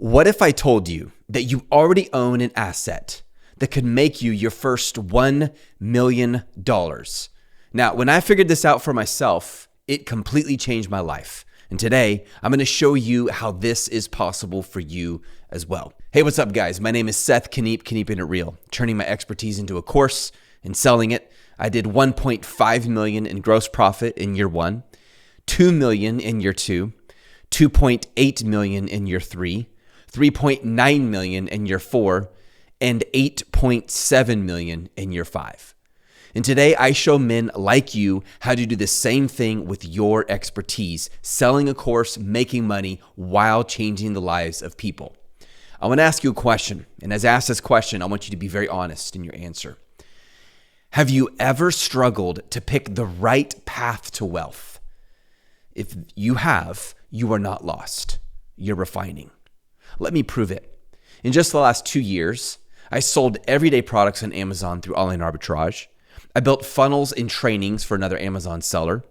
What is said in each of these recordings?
What if I told you that you already own an asset that could make you your first $1 million? Now, when I figured this out for myself, it completely changed my life. And today, I'm going to show you how this is possible for you as well. Hey, what's up, guys? My name is Seth Keeping It Real, turning my expertise into a course and selling it. I did 1.5 million in gross profit in year 1, 2 million in year 2, 2.8 million in year 3, 3.9 million in year 4, and 8.7 million in year 5. And today I show men like you how to do the same thing with your expertise, selling a course, making money while changing the lives of people. I want to ask you a question. And as I ask this question, I want you to be very honest in your answer. Have you ever struggled to pick the right path to wealth? If you have, you are not lost. You're refining. Let me prove it. In just the last 2 years, I sold everyday products on Amazon through online arbitrage. I built funnels and trainings for another Amazon seller.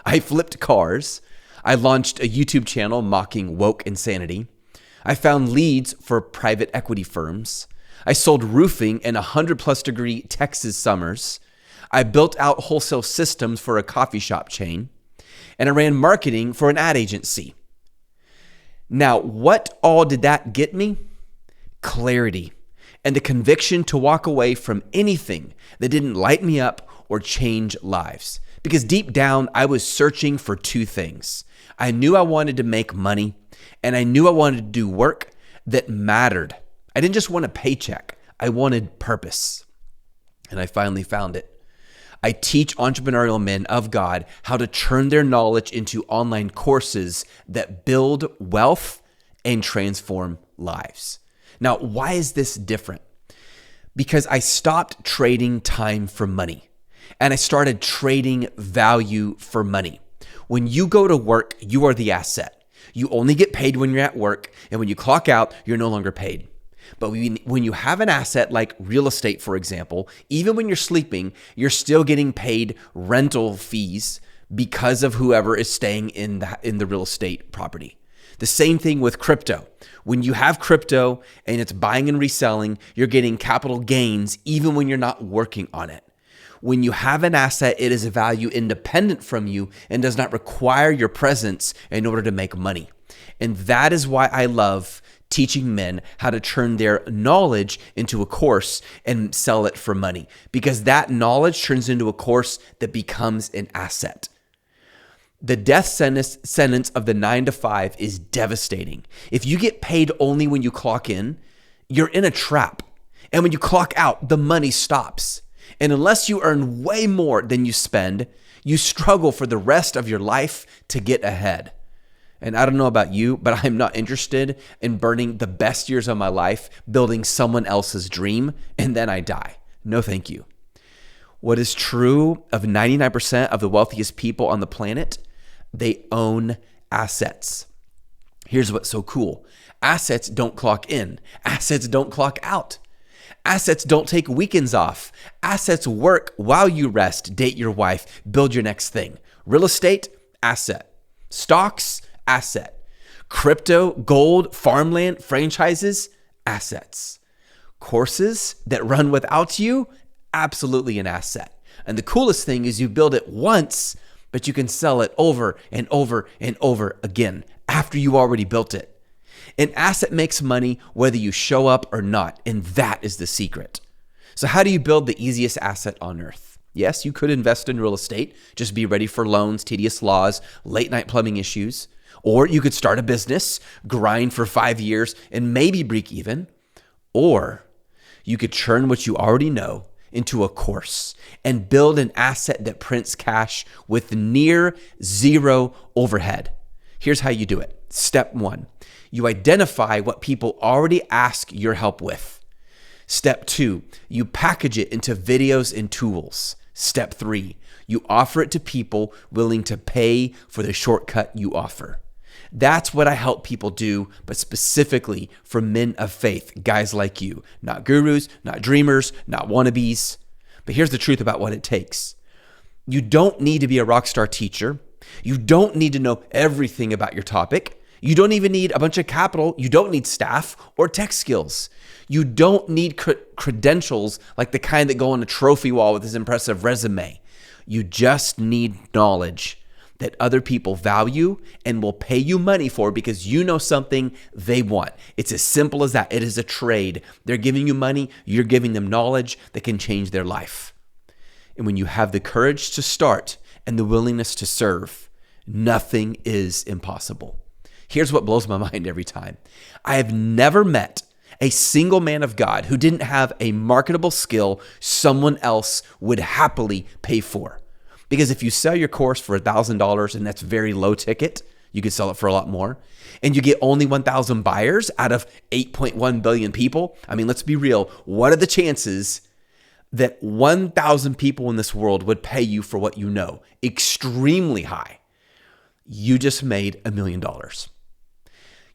I flipped cars. I launched a YouTube channel mocking woke insanity. I found leads for private equity firms. I sold roofing in 100+ degree Texas summers. I built out wholesale systems for a coffee shop chain. And I ran marketing for an ad agency. Now, what all did that get me? Clarity and the conviction to walk away from anything that didn't light me up or change lives. Because deep down, I was searching for two things. I knew I wanted to make money, and I knew I wanted to do work that mattered. I didn't just want a paycheck. I wanted purpose. And I finally found it. I teach entrepreneurial men of God how to turn their knowledge into online courses that build wealth and transform lives. Now, why is this different? Because I stopped trading time for money and I started trading value for money. When you go to work, you are the asset. You only get paid when you're at work, and when you clock out, you're no longer paid. But when you have an asset like real estate, for example, even when you're sleeping, you're still getting paid rental fees because of whoever is staying in the real estate property. The same thing with crypto. When you have crypto and it's buying and reselling, you're getting capital gains even when you're not working on it. When you have an asset, it is a value independent from you and does not require your presence in order to make money. And that is why I love teaching men how to turn their knowledge into a course and sell it for money, because that knowledge turns into a course that becomes an asset. The death sentence of the 9 to 5 is devastating. If you get paid only when you clock in, you're in a trap. And when you clock out, the money stops. And unless you earn way more than you spend, you struggle for the rest of your life to get ahead. And I don't know about you, but I'm not interested in burning the best years of my life building someone else's dream and then I die. No, thank you. What is true of 99% of the wealthiest people on the planet? They own assets. Here's what's so cool. Assets don't clock in. Assets don't clock out. Assets don't take weekends off. Assets work while you rest, date your wife, build your next thing. Real estate, asset. Stocks, asset. Crypto, gold, farmland, franchises, assets. Courses that run without you, absolutely an asset. And the coolest thing is you build it once, but you can sell it over and over and over again after you already built it. An asset makes money whether you show up or not, and that is the secret. So how do you build the easiest asset on earth? Yes, you could invest in real estate, just be ready for loans, tedious laws, late night plumbing issues. Or you could start a business, grind for 5 years, and maybe break even. Or you could turn what you already know into a course and build an asset that prints cash with near zero overhead. Here's how you do it. Step 1, you identify what people already ask your help with. Step 2, you package it into videos and tools. Step 3, you offer it to people willing to pay for the shortcut you offer. That's what I help people do, but specifically for men of faith, guys like you, not gurus, not dreamers, not wannabes. But here's the truth about what it takes. You don't need to be a rock star teacher. You don't need to know everything about your topic. You don't even need a bunch of capital. You don't need staff or tech skills. You don't need credentials like the kind that go on a trophy wall with this impressive resume. You just need knowledge that other people value and will pay you money for because you know something they want. It's as simple as that. It is a trade. They're giving you money. You're giving them knowledge that can change their life. And when you have the courage to start and the willingness to serve, nothing is impossible. Here's what blows my mind every time. I have never met a single man of God who didn't have a marketable skill someone else would happily pay for. Because if you sell your course for $1,000 and that's very low ticket, you could sell it for a lot more, and you get only 1,000 buyers out of 8.1 billion people, I mean, let's be real. What are the chances that 1,000 people in this world would pay you for what you know? Extremely high. You just made $1 million.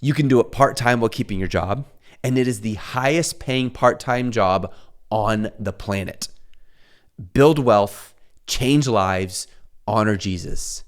You can do it part-time while keeping your job, and it is the highest paying part-time job on the planet. Build wealth, change lives, honor Jesus.